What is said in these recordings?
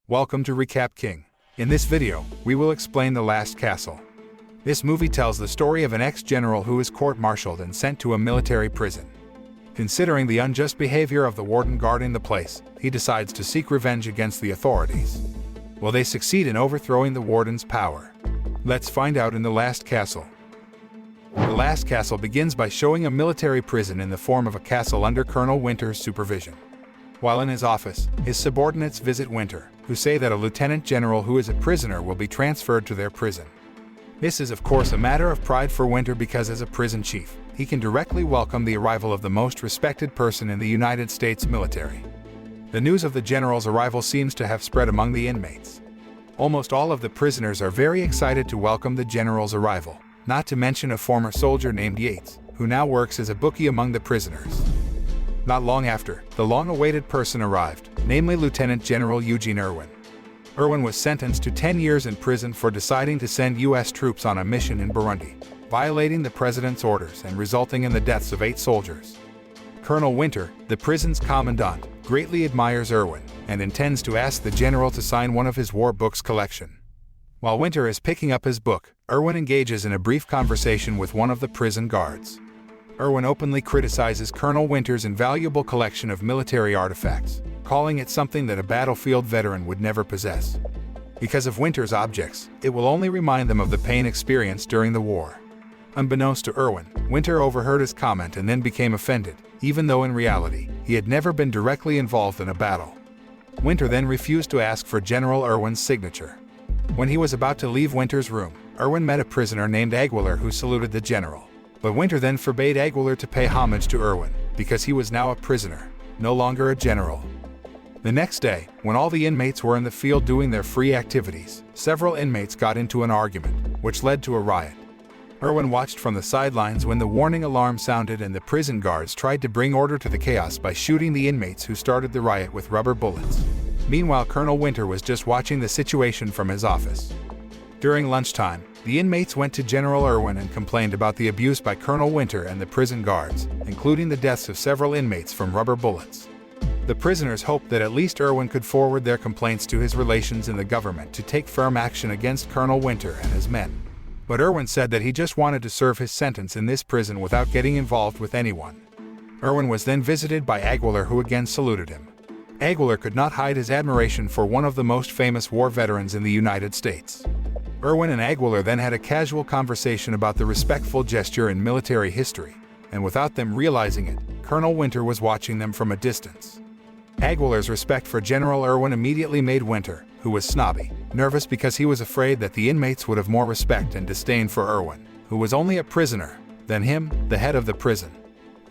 Welcome to Recap King. In this video, we will explain The Last Castle. This movie tells the story of an ex-general who is court-martialed and sent to a military prison. Considering the unjust behavior of the warden guarding the place, he decides to seek revenge against the authorities. Will they succeed in overthrowing the warden's power? Let's find out in The Last Castle. The Last Castle begins by showing a military prison in the form of a castle under Colonel Winter's supervision. While in his office, his subordinates visit Winter, who say that a lieutenant general who is a prisoner will be transferred to their prison. This is of course a matter of pride for Winter because as a prison chief, he can directly welcome the arrival of the most respected person in the United States military. The news of the general's arrival seems to have spread among the inmates. Almost all of the prisoners are very excited to welcome the general's arrival, not to mention a former soldier named Yates, who now works as a bookie among the prisoners. Not long after, the long-awaited person arrived, namely Lieutenant General Eugene Irwin. Irwin was sentenced to 10 years in prison for deciding to send U.S. troops on a mission in Burundi, violating the president's orders and resulting in the deaths of 8 soldiers. Colonel Winter, the prison's commandant, greatly admires Irwin and intends to ask the general to sign one of his war books collection. While Winter is picking up his book, Irwin engages in a brief conversation with one of the prison guards. Irwin openly criticizes Colonel Winter's invaluable collection of military artifacts, calling it something that a battlefield veteran would never possess. Because of Winter's objects, it will only remind them of the pain experienced during the war. Unbeknownst to Irwin, Winter overheard his comment and then became offended, even though in reality, he had never been directly involved in a battle. Winter then refused to ask for General Irwin's signature. When he was about to leave Winter's room, Irwin met a prisoner named Aguilar who saluted the general. But Winter then forbade Aguilar to pay homage to Irwin, because he was now a prisoner, no longer a general. The next day, when all the inmates were in the field doing their free activities, several inmates got into an argument, which led to a riot. Irwin watched from the sidelines when the warning alarm sounded and the prison guards tried to bring order to the chaos by shooting the inmates who started the riot with rubber bullets. Meanwhile, Colonel Winter was just watching the situation from his office. During lunchtime, the inmates went to General Irwin and complained about the abuse by Colonel Winter and the prison guards, including the deaths of several inmates from rubber bullets. The prisoners hoped that at least Irwin could forward their complaints to his relations in the government to take firm action against Colonel Winter and his men. But Irwin said that he just wanted to serve his sentence in this prison without getting involved with anyone. Irwin was then visited by Aguilar, who again saluted him. Aguilar could not hide his admiration for one of the most famous war veterans in the United States. Irwin and Aguilar then had a casual conversation about the respectful gesture in military history, and without them realizing it, Colonel Winter was watching them from a distance. Aguilar's respect for General Irwin immediately made Winter, who was snobby, nervous because he was afraid that the inmates would have more respect and disdain for Irwin, who was only a prisoner, than him, the head of the prison.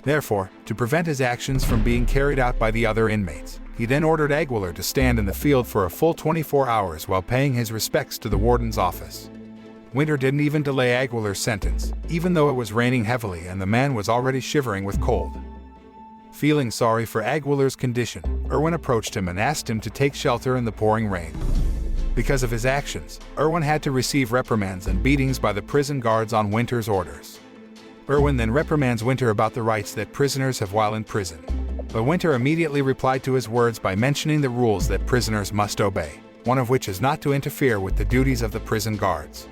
Therefore, to prevent his actions from being carried out by the other inmates, he then ordered Aguilar to stand in the field for a full 24 hours while paying his respects to the warden's office. Winter didn't even delay Aguilar's sentence, even though it was raining heavily and the man was already shivering with cold. Feeling sorry for Aguilar's condition, Irwin approached him and asked him to take shelter in the pouring rain. Because of his actions, Irwin had to receive reprimands and beatings by the prison guards on Winter's orders. Irwin then reprimands Winter about the rights that prisoners have while in prison. But Winter immediately replied to his words by mentioning the rules that prisoners must obey, one of which is not to interfere with the duties of the prison guards.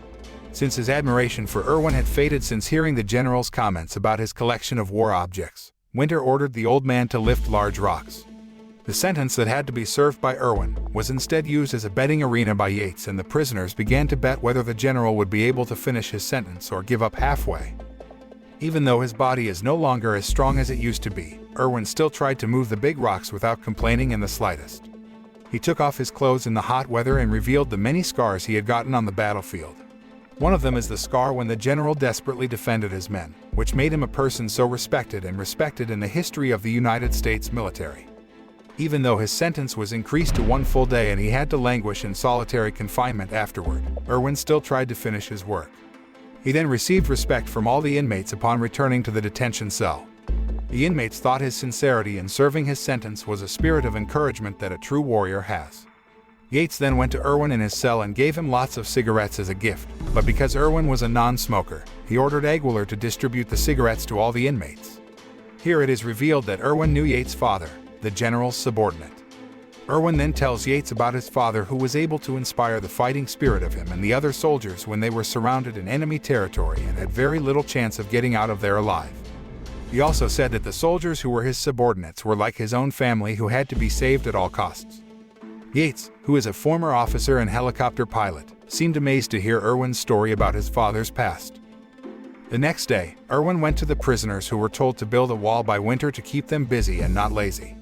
Since his admiration for Irwin had faded since hearing the general's comments about his collection of war objects, Winter ordered the old man to lift large rocks. The sentence that had to be served by Irwin was instead used as a betting arena by Yates, and the prisoners began to bet whether the general would be able to finish his sentence or give up halfway. Even though his body is no longer as strong as it used to be, Irwin still tried to move the big rocks without complaining in the slightest. He took off his clothes in the hot weather and revealed the many scars he had gotten on the battlefield. One of them is the scar when the general desperately defended his men, which made him a person so respected in the history of the United States military. Even though his sentence was increased to 1 full day and he had to languish in solitary confinement afterward, Irwin still tried to finish his work. He then received respect from all the inmates upon returning to the detention cell. The inmates thought his sincerity in serving his sentence was a spirit of encouragement that a true warrior has. Yates then went to Irwin in his cell and gave him lots of cigarettes as a gift, but because Irwin was a non-smoker, he ordered Aguilar to distribute the cigarettes to all the inmates. Here it is revealed that Irwin knew Yates' father, the general's subordinate. Irwin then tells Yates about his father, who was able to inspire the fighting spirit of him and the other soldiers when they were surrounded in enemy territory and had very little chance of getting out of there alive. He also said that the soldiers who were his subordinates were like his own family, who had to be saved at all costs. Yates, who is a former officer and helicopter pilot, seemed amazed to hear Irwin's story about his father's past. The next day, Irwin went to the prisoners, who were told to build a wall by Winter to keep them busy and not lazy.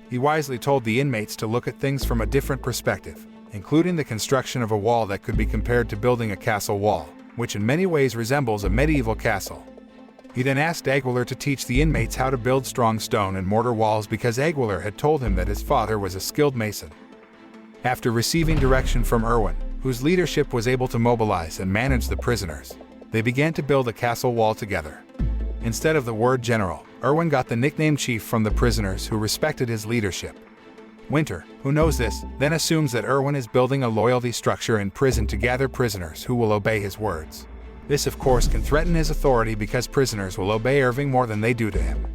He wisely told the inmates to look at things from a different perspective, including the construction of a wall that could be compared to building a castle wall, which in many ways resembles a medieval castle. He then asked Aguilar to teach the inmates how to build strong stone and mortar walls, because Aguilar had told him that his father was a skilled mason. After receiving direction from Irwin, whose leadership was able to mobilize and manage the prisoners, they began to build a castle wall together. Instead of the word general, Irwin got the nickname chief from the prisoners, who respected his leadership. Winter, who knows this, then assumes that Irwin is building a loyalty structure in prison to gather prisoners who will obey his words. This of course can threaten his authority, because prisoners will obey Irving more than they do to him.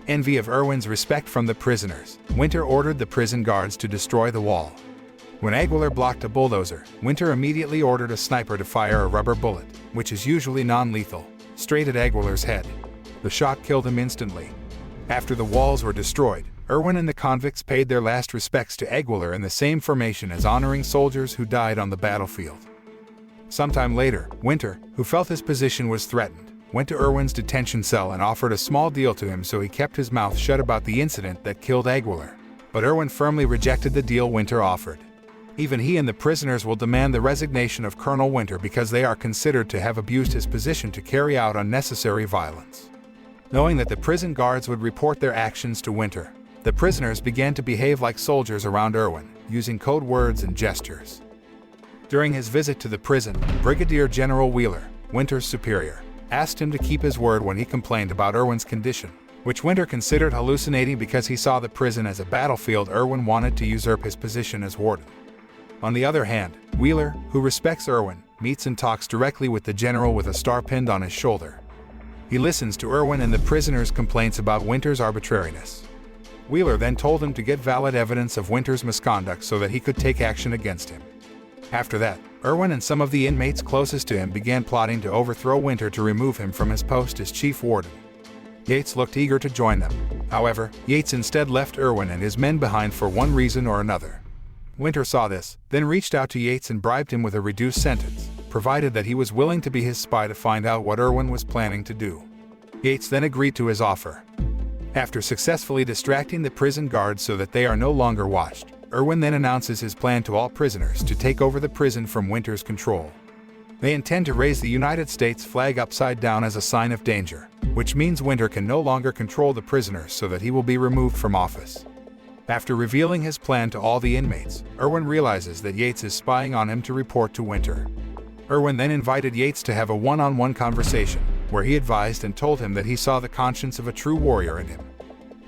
Envy of Irwin's respect from the prisoners, Winter ordered the prison guards to destroy the wall. When Aguilar blocked a bulldozer, Winter immediately ordered a sniper to fire a rubber bullet, which is usually non-lethal, straight at Aguilar's head. The shot killed him instantly. After the walls were destroyed, Irwin and the convicts paid their last respects to Aguilar in the same formation as honoring soldiers who died on the battlefield. Sometime later, Winter, who felt his position was threatened, went to Irwin's detention cell and offered a small deal to him, so he kept his mouth shut about the incident that killed Aguilar. But Irwin firmly rejected the deal Winter offered. Even he and the prisoners will demand the resignation of Colonel Winter, because they are considered to have abused his position to carry out unnecessary violence. Knowing that the prison guards would report their actions to Winter, the prisoners began to behave like soldiers around Irwin, using code words and gestures. During his visit to the prison, Brigadier General Wheeler, Winter's superior, asked him to keep his word when he complained about Irwin's condition, which Winter considered hallucinating because he saw the prison as a battlefield. Irwin wanted to usurp his position as warden. On the other hand, Wheeler, who respects Irwin, meets and talks directly with the general with a star pinned on his shoulder. He listens to Irwin and the prisoners' complaints about Winter's arbitrariness. Wheeler then told him to get valid evidence of Winter's misconduct so that he could take action against him. After that, Irwin and some of the inmates closest to him began plotting to overthrow Winter to remove him from his post as chief warden. Yates looked eager to join them. However, Yates instead left Irwin and his men behind for one reason or another. Winter saw this, then reached out to Yates and bribed him with a reduced sentence, provided that he was willing to be his spy to find out what Irwin was planning to do. Yates then agreed to his offer. After successfully distracting the prison guards so that they are no longer watched, Irwin then announces his plan to all prisoners to take over the prison from Winter's control. They intend to raise the United States flag upside down as a sign of danger, which means Winter can no longer control the prisoners, so that he will be removed from office. After revealing his plan to all the inmates, Irwin realizes that Yates is spying on him to report to Winter. Irwin then invited Yates to have a one-on-one conversation, where he advised and told him that he saw the conscience of a true warrior in him.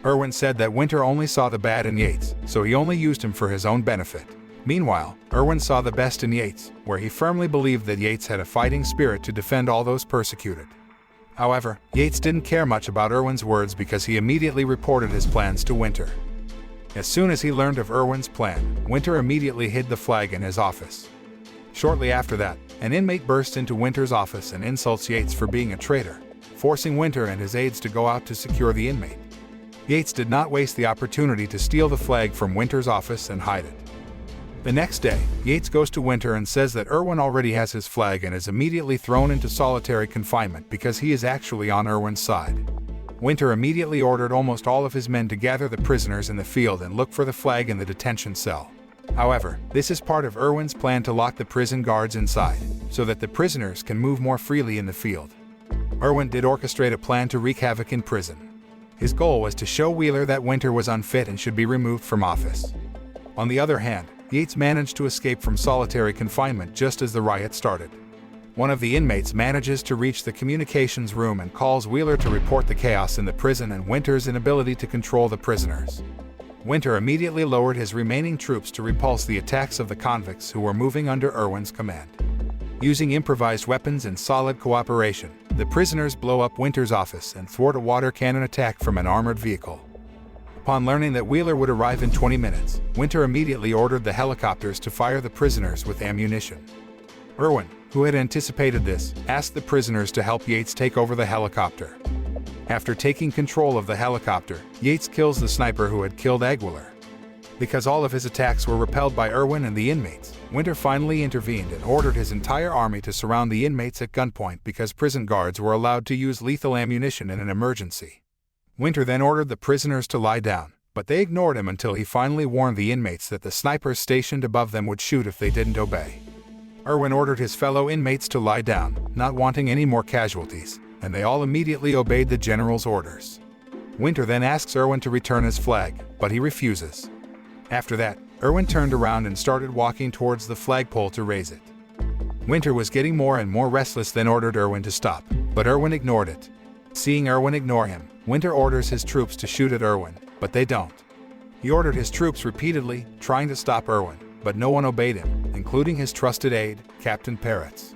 Irwin said that Winter only saw the bad in Yates, so he only used him for his own benefit. Meanwhile, Irwin saw the best in Yates, where he firmly believed that Yates had a fighting spirit to defend all those persecuted. However, Yates didn't care much about Irwin's words, because he immediately reported his plans to Winter. As soon as he learned of Irwin's plan, Winter immediately hid the flag in his office. Shortly after that, an inmate burst into Winter's office and insults Yates for being a traitor, forcing Winter and his aides to go out to secure the inmate. Yates did not waste the opportunity to steal the flag from Winter's office and hide it. The next day, Yates goes to Winter and says that Irwin already has his flag and is immediately thrown into solitary confinement because he is actually on Irwin's side. Winter immediately ordered almost all of his men to gather the prisoners in the field and look for the flag in the detention cell. However, this is part of Irwin's plan to lock the prison guards inside, so that the prisoners can move more freely in the field. Irwin did orchestrate a plan to wreak havoc in prison. His goal was to show Wheeler that Winter was unfit and should be removed from office. On the other hand, Yates managed to escape from solitary confinement just as the riot started. One of the inmates manages to reach the communications room and calls Wheeler to report the chaos in the prison and Winter's inability to control the prisoners. Winter immediately lowered his remaining troops to repulse the attacks of the convicts who were moving under Irwin's command. Using improvised weapons and solid cooperation, the prisoners blow up Winter's office and thwart a water cannon attack from an armored vehicle. Upon learning that Wheeler would arrive in 20 minutes, Winter immediately ordered the helicopters to fire the prisoners with ammunition. Irwin, who had anticipated this, asked the prisoners to help Yates take over the helicopter. After taking control of the helicopter, Yates kills the sniper who had killed Aguilar. Because all of his attacks were repelled by Irwin and the inmates, Winter finally intervened and ordered his entire army to surround the inmates at gunpoint because prison guards were allowed to use lethal ammunition in an emergency. Winter then ordered the prisoners to lie down, but they ignored him until he finally warned the inmates that the snipers stationed above them would shoot if they didn't obey. Irwin ordered his fellow inmates to lie down, not wanting any more casualties, and they all immediately obeyed the general's orders. Winter then asks Irwin to return his flag, but he refuses. After that, Irwin turned around and started walking towards the flagpole to raise it. Winter was getting more and more restless, then ordered Irwin to stop, but Irwin ignored it. Seeing Irwin ignore him, Winter orders his troops to shoot at Irwin, but they don't. He ordered his troops repeatedly, trying to stop Irwin, but no one obeyed him, including his trusted aide, Captain Peretz.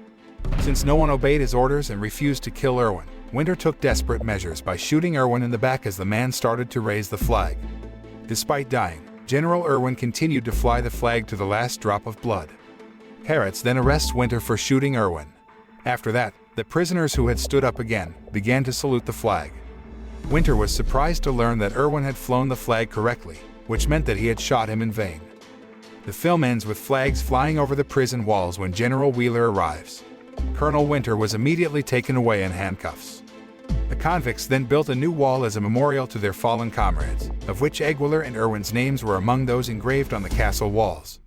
Since no one obeyed his orders and refused to kill Irwin, Winter took desperate measures by shooting Irwin in the back as the man started to raise the flag. Despite dying, General Irwin continued to fly the flag to the last drop of blood. Peretz then arrests Winter for shooting Irwin. After that, the prisoners who had stood up again began to salute the flag. Winter was surprised to learn that Irwin had flown the flag correctly, which meant that he had shot him in vain. The film ends with flags flying over the prison walls when General Wheeler arrives. Colonel Winter was immediately taken away in handcuffs. The convicts then built a new wall as a memorial to their fallen comrades, of which Aguilar and Irwin's names were among those engraved on the castle walls.